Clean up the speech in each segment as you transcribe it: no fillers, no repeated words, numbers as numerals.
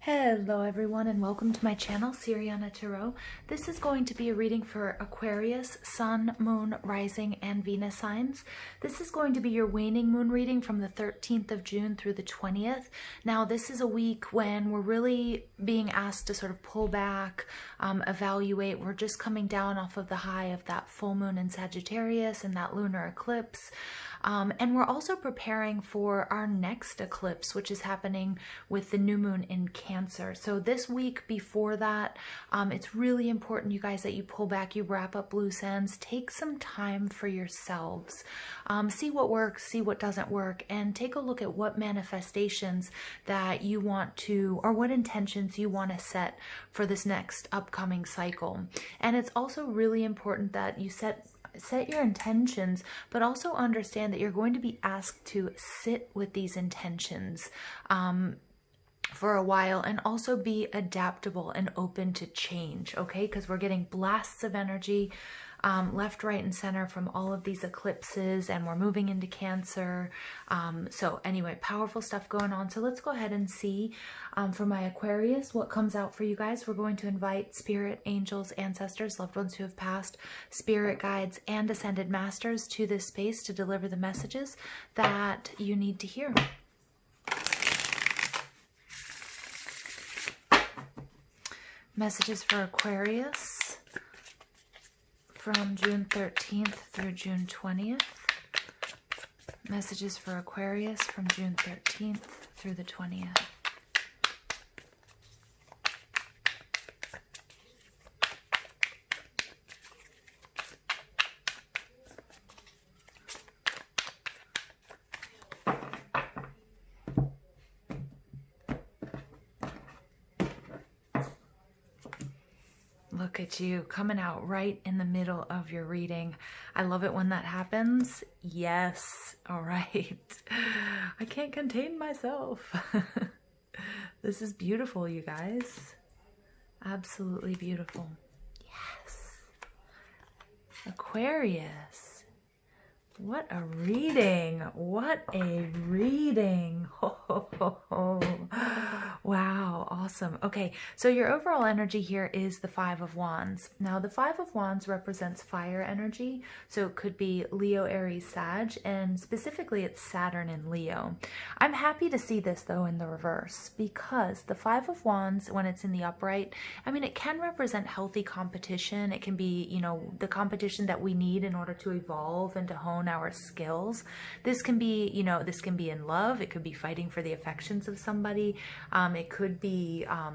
Hello everyone and welcome to my channel, Siriana Tarot. This is going to be a reading for Aquarius, Sun, Moon, Rising, and Venus signs. This is going to be your waning moon reading from the 13th of June through the 20th. Now this is a week when we're really being asked to sort of pull back, evaluate. We're just coming down off of the high of that full moon in Sagittarius and that lunar eclipse. And we're also preparing for our next eclipse, which is happening with the new moon in Cancer. So this week before that, it's really important, you guys, that you pull back, you wrap up loose ends, take some time for yourselves. See what works, see what doesn't work, and take a look at what manifestations that you want to, or what intentions you want to set for this next upcoming cycle. And it's also really important that you set your intentions, but also understand that you're going to be asked to sit with these intentions for a while, and also be adaptable and open to change, okay? Because we're getting blasts of energy left, right, and center from all of these eclipses, and we're moving into Cancer. So anyway, powerful stuff going on. So let's go ahead and see for my Aquarius what comes out for you guys. We're going to invite spirit, angels, ancestors, loved ones who have passed, spirit guides, and ascended masters to this space to deliver the messages that you need to hear. Messages for Aquarius from June 13th through June 20th. Messages for Aquarius from June 13th through the 20th. Look at you coming out right in the middle of your reading. I love it when that happens. Yes. All right. I can't contain myself. This is beautiful, you guys. Absolutely beautiful. Yes. Aquarius. What a reading. What a reading. Ho, ho, ho, ho. Wow, awesome. Okay, so your overall energy here is the Five of Wands. Now, the Five of Wands represents fire energy, so it could be Leo, Aries, Sag, and specifically it's Saturn in Leo. I'm happy to see this, though, in the reverse, because the Five of Wands, when it's in the upright, I mean, it can represent healthy competition. It can be, you know, the competition that we need in order to evolve and to hone our skills. This can be, you know, this can be in love. It could be fighting for the affections of somebody. It could be, I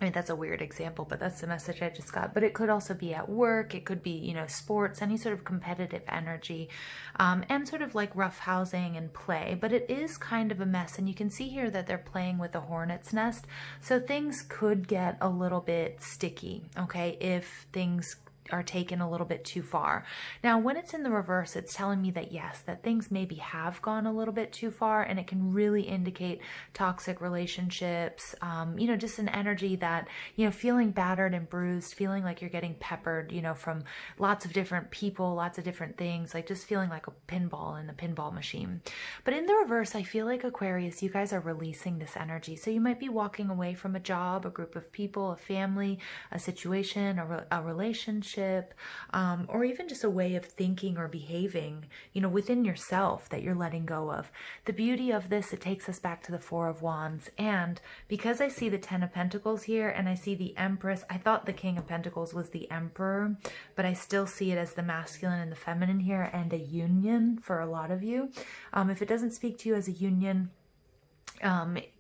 mean, that's a weird example, but that's the message I just got. But it could also be at work. It could be, you know, sports, any sort of competitive energy, and sort of like roughhousing and play. But it is kind of a mess. And you can see here that they're playing with a hornet's nest. So things could get a little bit sticky, okay, if things are taken a little bit too far. Now, when it's in the reverse, it's telling me that yes, that things maybe have gone a little bit too far, and it can really indicate toxic relationships, you know, just an energy that, you know, feeling battered and bruised, feeling like you're getting peppered, you know, from lots of different people, lots of different things, like just feeling like a pinball in a pinball machine. But in the reverse, I feel like Aquarius, you guys are releasing this energy. So you might be walking away from a job, a group of people, a family, a situation, a relationship, or even just a way of thinking or behaving, you know, within yourself that you're letting go of. The beauty of this, it takes us back to the Four of Wands. And because I see the Ten of Pentacles here and I see the Empress, I thought the King of Pentacles was the Emperor, but I still see it as the masculine and the feminine here, and a union for a lot of you. If it doesn't speak to you as a union,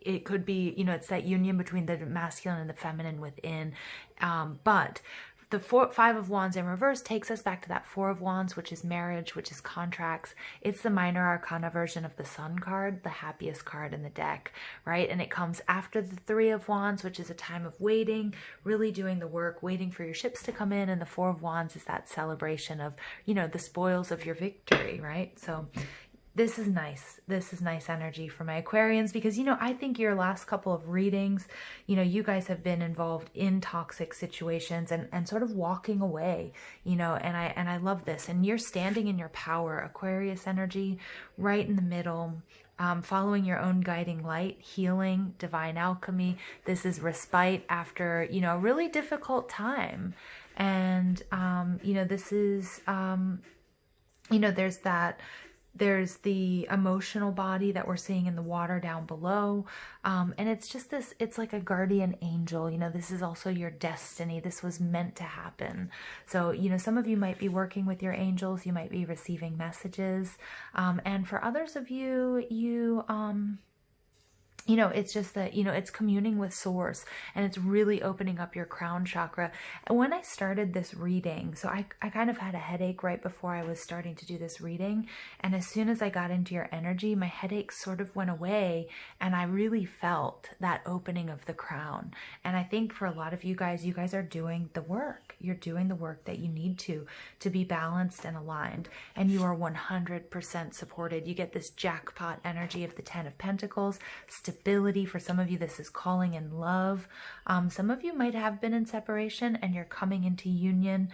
it could be, you know, it's that union between the masculine and the feminine within. But the Five of Wands in reverse takes us back to that Four of Wands, which is marriage, which is contracts. It's the minor arcana version of the Sun card, the happiest card in the deck, right? And it comes after the Three of Wands, which is a time of waiting, really doing the work, waiting for your ships to come in. And the Four of Wands is that celebration of, you know, the spoils of your victory, right? So this is nice. This is nice energy for my Aquarians, because, you know, I think your last couple of readings, you know, you guys have been involved in toxic situations and sort of walking away, you know, and I love this. And you're standing in your power, Aquarius energy, right in the middle. following your own guiding light, healing, divine alchemy. This is respite after, you know, a really difficult time. And, you know, this is, you know, there's the emotional body that we're seeing in the water down below. And it's just this, it's like a guardian angel. You know, this is also your destiny. This was meant to happen. So, you know, some of you might be working with your angels. You might be receiving messages. And for others of you, you know, it's just that, you know, it's communing with source, and it's really opening up your crown chakra. And when I started this reading, so I kind of had a headache right before I was starting to do this reading. And as soon as I got into your energy, my headache sort of went away, and I really felt that opening of the crown. And I think for a lot of you guys are doing the work. You're doing the work that you need to be balanced and aligned. And you are 100% supported. You get this jackpot energy of the 10 of Pentacles, stability. For some of you, this is calling in love. Some of you might have been in separation and you're coming into union.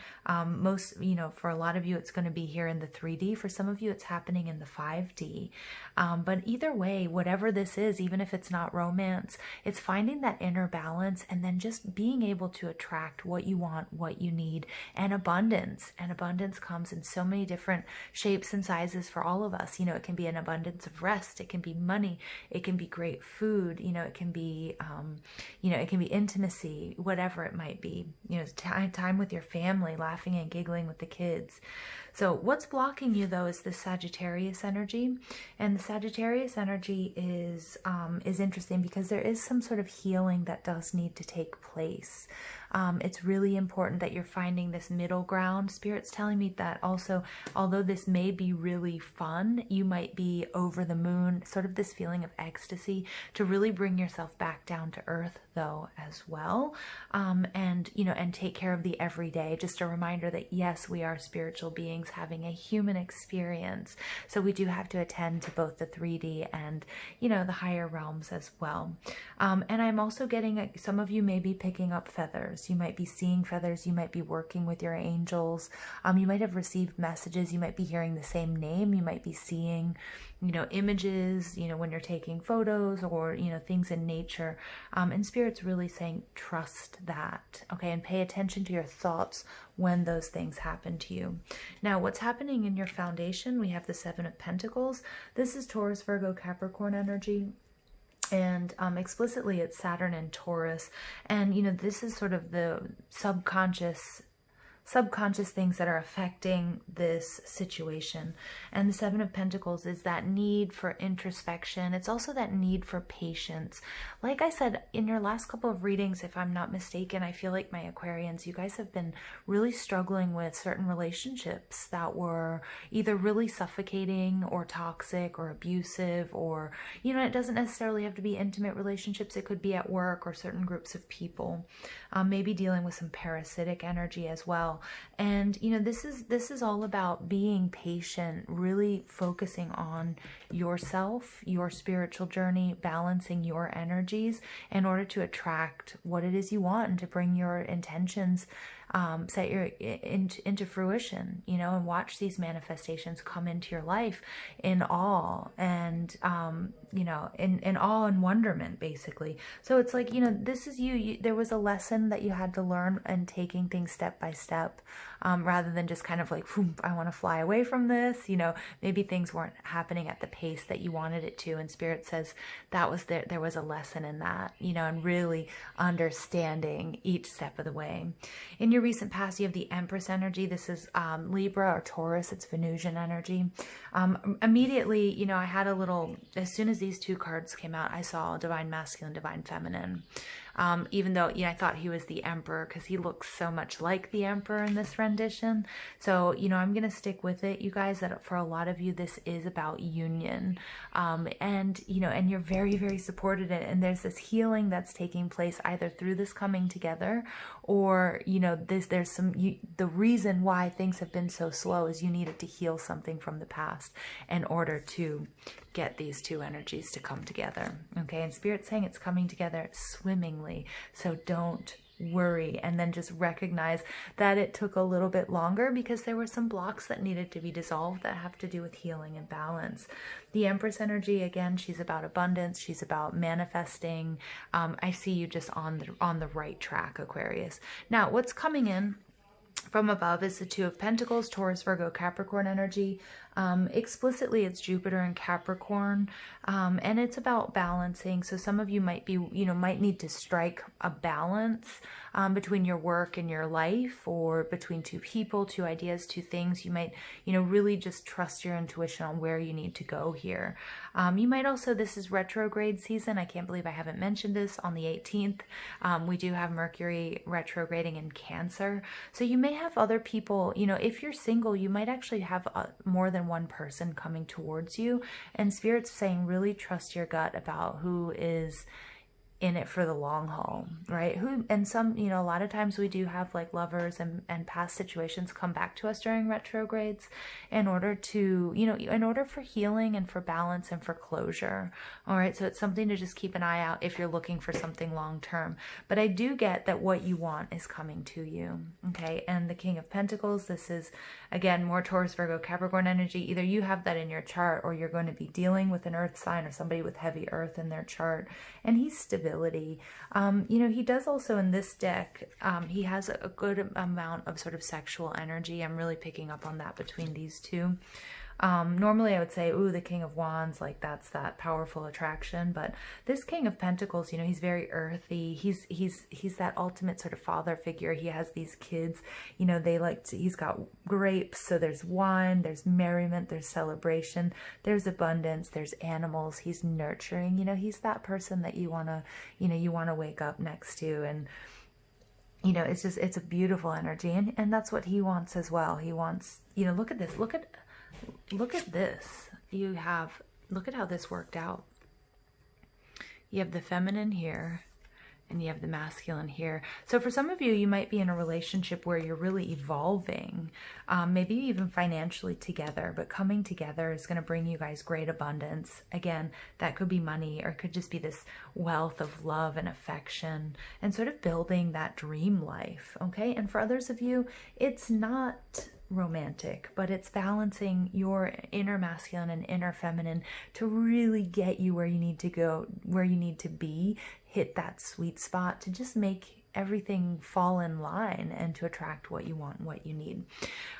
Most, you know, for a lot of you, it's going to be here in the 3D. For some of you, it's happening in the 5D. But either way, whatever this is, even if it's not romance, it's finding that inner balance and then just being able to attract what you want, what you need, and abundance. And abundance comes in so many different shapes and sizes for all of us. You know, it can be an abundance of rest. It can be money. It can be great food. You know, it can be, you know, it can be intimacy, whatever it might be. You know, time with your family, laughing and giggling with the kids. So what's blocking you though is the Sagittarius energy, and the Sagittarius energy is interesting because there is some sort of healing that does need to take place. It's really important that you're finding this middle ground. Spirit's telling me that also, although this may be really fun, you might be over the moon, sort of this feeling of ecstasy, to really bring yourself back down to earth though as well. And, you know, and take care of the everyday. Just a reminder that yes, we are spiritual beings having a human experience. So we do have to attend to both the 3D and, you know, the higher realms as well. And I'm also getting, some of you may be picking up feathers. You might be seeing feathers. You might be working with your angels. You might have received messages. You might be hearing the same name. You might be seeing, you know, images, you know, when you're taking photos or, you know, things in nature. And Spirit's really saying, trust that. Okay. And pay attention to your thoughts when those things happen to you. Now, what's happening in your foundation? We have the 7 of Pentacles. This is Taurus, Virgo, Capricorn energy. And explicitly it's Saturn and Taurus. And, you know, this is sort of the subconscious things that are affecting this situation. And the 7 of Pentacles is that need for introspection. It's also that need for patience. Like I said, in your last couple of readings, if I'm not mistaken, I feel like my Aquarians, you guys have been really struggling with certain relationships that were either really suffocating or toxic or abusive, or, you know, it doesn't necessarily have to be intimate relationships. It could be at work or certain groups of people. Maybe dealing with some parasitic energy as well. And, you know, this is all about being patient, really focusing on yourself, your spiritual journey, balancing your energies in order to attract what it is you want and to bring your intentions set your into fruition, you know, and watch these manifestations come into your life in awe and, you know, in awe and wonderment, basically. So it's like, you know, this is you, there was a lesson that you had to learn, and taking things step by step, rather than just kind of like, I want to fly away from this, you know, maybe things weren't happening at the pace that you wanted it to. And Spirit says that was there was a lesson in that, you know, and really understanding each step of the way. In your recent past, you have the Empress energy. This is Libra or Taurus. It's Venusian energy. Immediately, you know, I had a little, as soon as these two cards came out, I saw Divine Masculine, Divine Feminine. Even though, you know, I thought he was the Emperor because he looks so much like the Emperor in this rendition. So, you know, I'm going to stick with it, you guys, that for a lot of you, this is about union. And, you know, and you're very, very supported in it. And there's this healing that's taking place either through this coming together or, you know, there's some, the reason why things have been so slow is you needed to heal something from the past in order to get these two energies to come together. Okay. And Spirit's saying it's coming together swimmingly. So don't worry, and then just recognize that it took a little bit longer because there were some blocks that needed to be dissolved that have to do with healing and balance. The Empress energy, again, she's about abundance. She's about manifesting. I see you just on the right track, Aquarius. Now, what's coming in from above is the Two of Pentacles, Taurus, Virgo, Capricorn energy. Explicitly, it's Jupiter and Capricorn, and it's about balancing. So some of you might be, might need to strike a balance between your work and your life, or between two people, two ideas, two things. You might, really just trust your intuition on where you need to go here. You might also, this is retrograde season. I can't believe I haven't mentioned this. On the 18th, we do have Mercury retrograding in Cancer. So you may have other people, if you're single, you might actually have more than one person coming towards you, and Spirit's saying really trust your gut about who is in it for the long haul, right? And some, a lot of times we do have like lovers and past situations come back to us during retrogrades in order to, in order for healing and for balance and for closure. All right. So it's something to just keep an eye out if you're looking for something long term. But I do get that what you want is coming to you. Okay. And the King of Pentacles, this is again more Taurus, Virgo, Capricorn energy. Either you have that in your chart, or you're going to be dealing with an earth sign or somebody with heavy earth in their chart. And he's stability. He does also in this deck, he has a good amount of sort of sexual energy. I'm really picking up on that between these two. Normally I would say, ooh, the King of Wands, like that's that powerful attraction. But this King of Pentacles, he's very earthy. He's that ultimate sort of father figure. He has these kids, he's got grapes. So there's wine, there's merriment, there's celebration, there's abundance, there's animals. He's nurturing, he's that person that you want to wake up next to. And, it's a beautiful energy. And that's what he wants as well. He wants, look at this, look at this. Look at how this worked out. You have the feminine here and you have the masculine here. So for some of you, you might be in a relationship where you're really evolving, maybe even financially together, but coming together is going to bring you guys great abundance. Again, that could be money, or it could just be this wealth of love and affection and sort of building that dream life. Okay. And for others of you, it's not romantic, but it's balancing your inner masculine and inner feminine to really get you where you need to go, where you need to be, hit that sweet spot to just make everything fall in line and to attract what you want and what you need.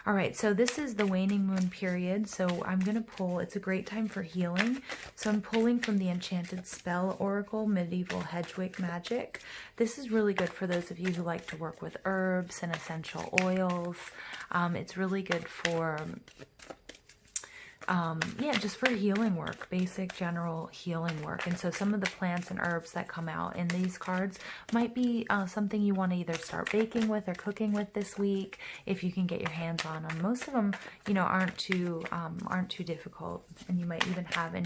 All right, so this is the waning moon period. So I'm going to pull, it's a great time for healing. So I'm pulling from the Enchanted Spell Oracle, Medieval Hedgewick Magic. This is really good for those of you who like to work with herbs and essential oils. It's really good for just for healing work, basic general healing work. And so some of the plants and herbs that come out in these cards might be something you want to either start baking with or cooking with this week, if you can get your hands on them. Most of them, aren't too difficult, and you might even have in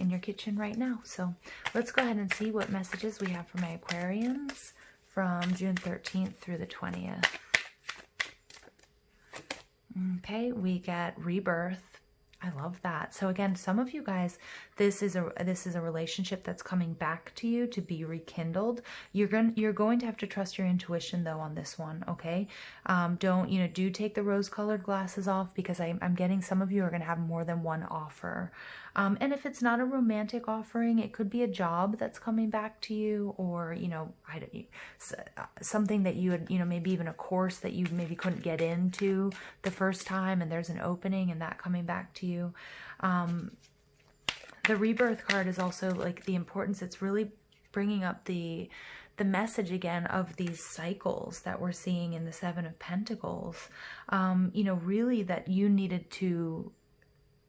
your kitchen right now. So let's go ahead and see what messages we have for my Aquarians from June 13th through the 20th. Okay, we get rebirth. I love that. So again, some of you guys, this is a relationship that's coming back to you to be rekindled. You're going to have to trust your intuition though on this one. Okay. Do take the rose-colored glasses off, because I'm getting some of you are going to have more than one offer. And if it's not a romantic offering, it could be a job that's coming back to you, or, something that you had, maybe even a course that you maybe couldn't get into the first time, and there's an opening and that coming back to you. The rebirth card is also like the importance. It's really bringing up the message again of these cycles that we're seeing in the Seven of Pentacles. Really that you needed to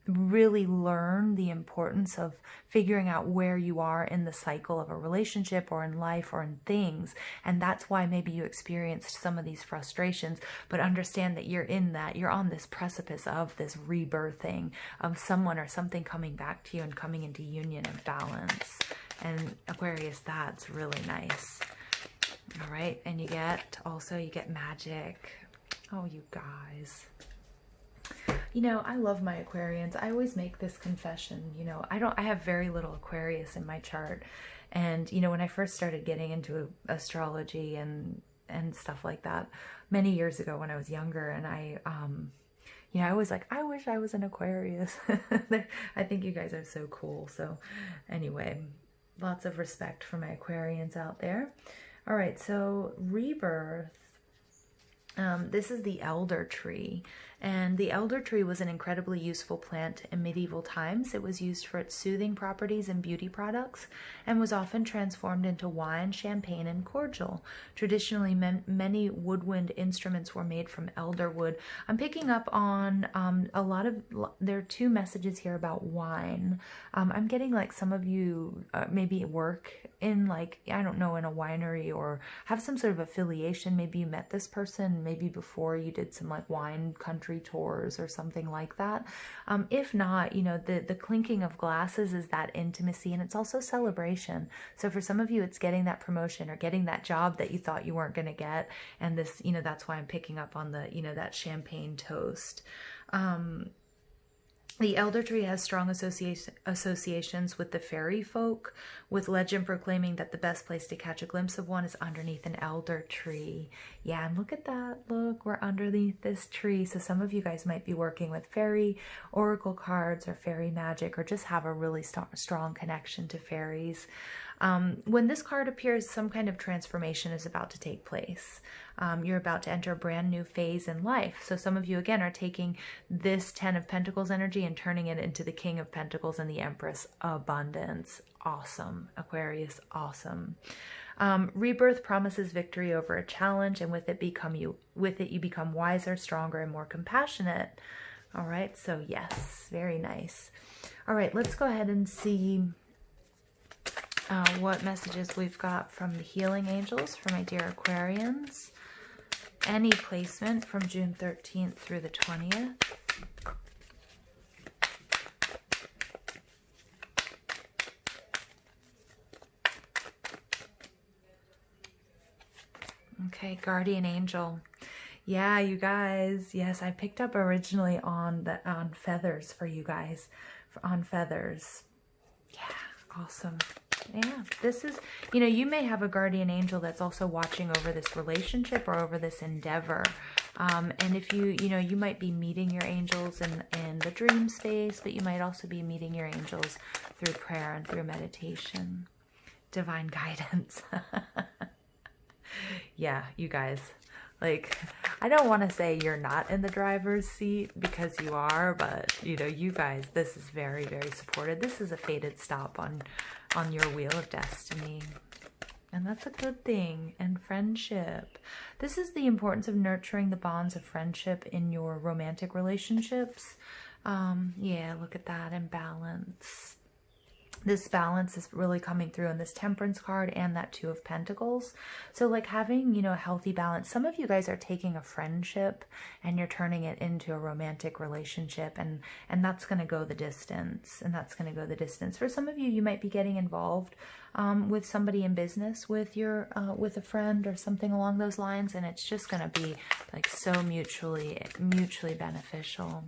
really learn the importance of figuring out where you are in the cycle of a relationship or in life or in things. And that's why maybe you experienced some of these frustrations, but understand that you're on this precipice of this rebirthing of someone or something coming back to you and coming into union and balance. And Aquarius, that's really nice. All right. And you get magic. Oh, you guys. I love my Aquarians. I always make this confession, I have very little Aquarius in my chart. And, when I first started getting into astrology and and stuff like that many years ago when I was younger. And I was like, I wish I was an Aquarius. I think you guys are so cool. So anyway, lots of respect for my Aquarians out there. All right, so rebirth. This is the elder tree, and the elder tree was an incredibly useful plant in medieval times. It was used for its soothing properties and beauty products, and was often transformed into wine, champagne, and cordial. Traditionally, many woodwind instruments were made from elder wood. I'm picking up on there are two messages here about wine. I'm getting like some of you maybe work in like, I don't know, in a winery or have some sort of affiliation. Maybe you met this person maybe before you did some like wine country tours or something like that. If not, you know, the clinking of glasses is that intimacy, and it's also celebration. So for some of you, it's getting that promotion or getting that job that you thought you weren't going to get. And this, you know, that's why I'm picking up on the, you know, that champagne toast. The elder tree has strong associations with the fairy folk, with legend proclaiming that the best place to catch a glimpse of one is underneath an elder tree. Yeah, and look at that. Look, we're underneath this tree. So some of you guys might be working with fairy oracle cards or fairy magic, or just have a really strong connection to fairies. When this card appears, some kind of transformation is about to take place. You're about to enter a brand new phase in life. So some of you, again, are taking this 10 of Pentacles energy and turning it into the King of Pentacles and the Empress. Abundance. Awesome. Aquarius, awesome. Rebirth promises victory over a challenge, and with it you become wiser, stronger, and more compassionate. All right, so yes, very nice. All right, let's go ahead and see what messages we've got from the healing angels for my dear Aquarians. Any placement from June 13th through the 20th. Okay, guardian angel. Yeah, you guys. Yes, I picked up originally on feathers for you guys. On feathers. Yeah, awesome. Yeah, this is, you know, you may have a guardian angel that's also watching over this relationship or over this endeavor. And if you know, you might be meeting your angels in the dream space, but you might also be meeting your angels through prayer and through meditation. Divine guidance. Yeah, you guys. Like, I don't want to say you're not in the driver's seat, because you are, but, you know, you guys, this is very, very supported. This is a fated stop on your wheel of destiny. And that's a good thing. And friendship. This is the importance of nurturing the bonds of friendship in your romantic relationships. Yeah, look at that. And balance. This balance is really coming through in this Temperance card and that Two of Pentacles. So like having, you know, a healthy balance. Some of you guys are taking a friendship and you're turning it into a romantic relationship, and that's going to go the distance. And that's going to go the distance. For some of you, you might be getting involved with somebody in business, with your with a friend or something along those lines, and it's just going to be like so mutually beneficial.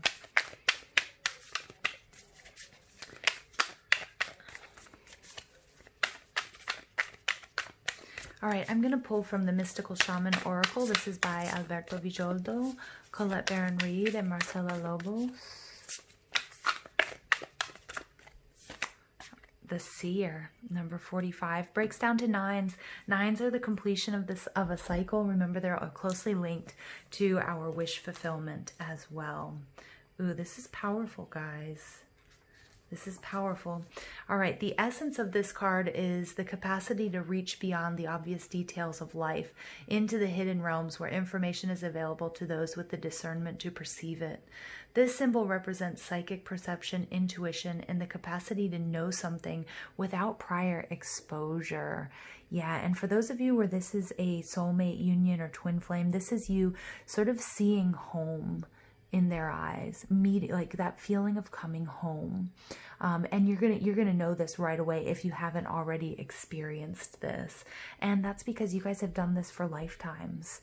All right, I'm going to pull from the Mystical Shaman Oracle. This is by Alberto Villoldo, Colette Baron-Reed, and Marcela Lobos. The Seer, number 45, breaks down to nines. Nines are the completion of a cycle. Remember, they're closely linked to our wish fulfillment as well. Ooh, this is powerful, guys. This is powerful. All right, the essence of this card is the capacity to reach beyond the obvious details of life into the hidden realms where information is available to those with the discernment to perceive it. This symbol represents psychic perception, intuition, and the capacity to know something without prior exposure. Yeah, and for those of you where this is a soulmate union or twin flame, this is you sort of seeing home in their eyes, like that feeling of coming home. And you're gonna know this right away if you haven't already experienced this. And that's because you guys have done this for lifetimes.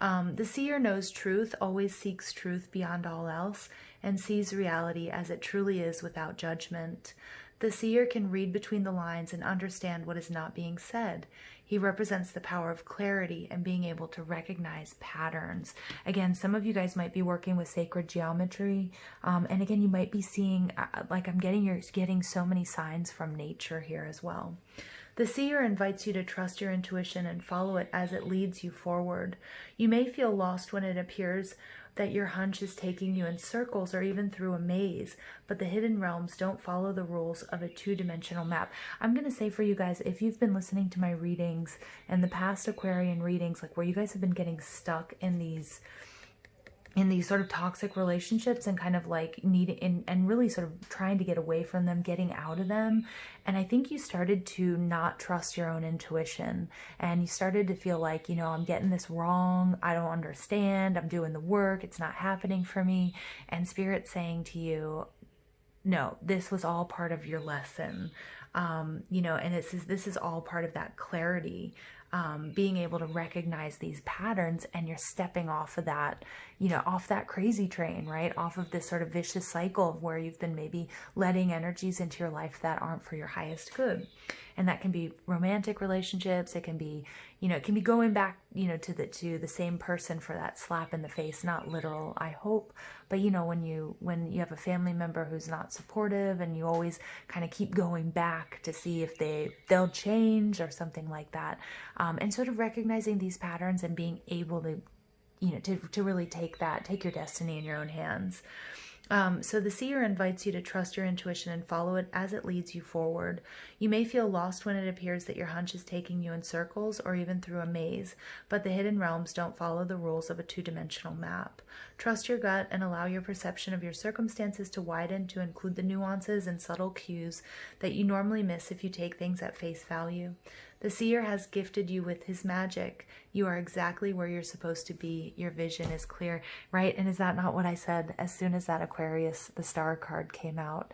The seer knows truth, always seeks truth beyond all else, and sees reality as it truly is without judgment. The seer can read between the lines and understand what is not being said. He represents the power of clarity and being able to recognize patterns. Again, some of you guys might be working with sacred geometry. And again, you might be seeing, like you're getting so many signs from nature here as well. The seer invites you to trust your intuition and follow it as it leads you forward. You may feel lost when it appears that your hunch is taking you in circles or even through a maze, but the hidden realms don't follow the rules of a two-dimensional map. I'm going to say for you guys, if you've been listening to my readings and the past Aquarian readings, like where you guys have been getting stuck in these sort of toxic relationships and kind of like and really sort of trying to get away from them, getting out of them. And I think you started to not trust your own intuition, and you started to feel like, you know, I'm getting this wrong. I don't understand. I'm doing the work. It's not happening for me. And Spirit's saying to you, no, this was all part of your lesson. You know, and this is all part of that clarity. Being able to recognize these patterns, and you're stepping off of that, you know, off that crazy train, right? Off of this sort of vicious cycle of where you've been maybe letting energies into your life that aren't for your highest good. And that can be romantic relationships. It can be, you know, it can be going back, you know, to the same person for that slap in the face, not literal, I hope. But, you know, when you have a family member who's not supportive, and you always kind of keep going back to see if they'll change or something like that. And sort of recognizing these patterns and being able to, you know, to really take your destiny in your own hands. So the seer invites you to trust your intuition and follow it as it leads you forward. You may feel lost when it appears that your hunch is taking you in circles or even through a maze, but the hidden realms don't follow the rules of a two-dimensional map. Trust your gut and allow your perception of your circumstances to widen to include the nuances and subtle cues that you normally miss if you take things at face value. The seer has gifted you with his magic. You are exactly where you're supposed to be. Your vision is clear, right? And is that not what I said as soon as that Aquarius, the star card came out?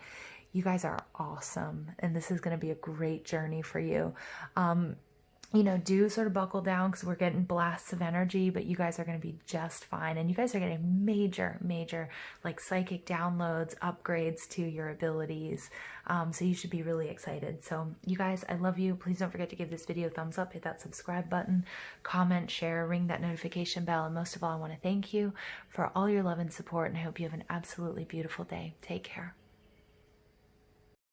You guys are awesome. And this is going to be a great journey for you. You know, do sort of buckle down because we're getting blasts of energy, but you guys are going to be just fine. And you guys are getting major like psychic downloads, upgrades to your abilities. So you should be really excited. So you guys, I love you. Please don't forget to give this video a thumbs up, hit that subscribe button, comment, share, ring that notification bell. And most of all, I want to thank you for all your love and support, and I hope you have an absolutely beautiful day. Take care.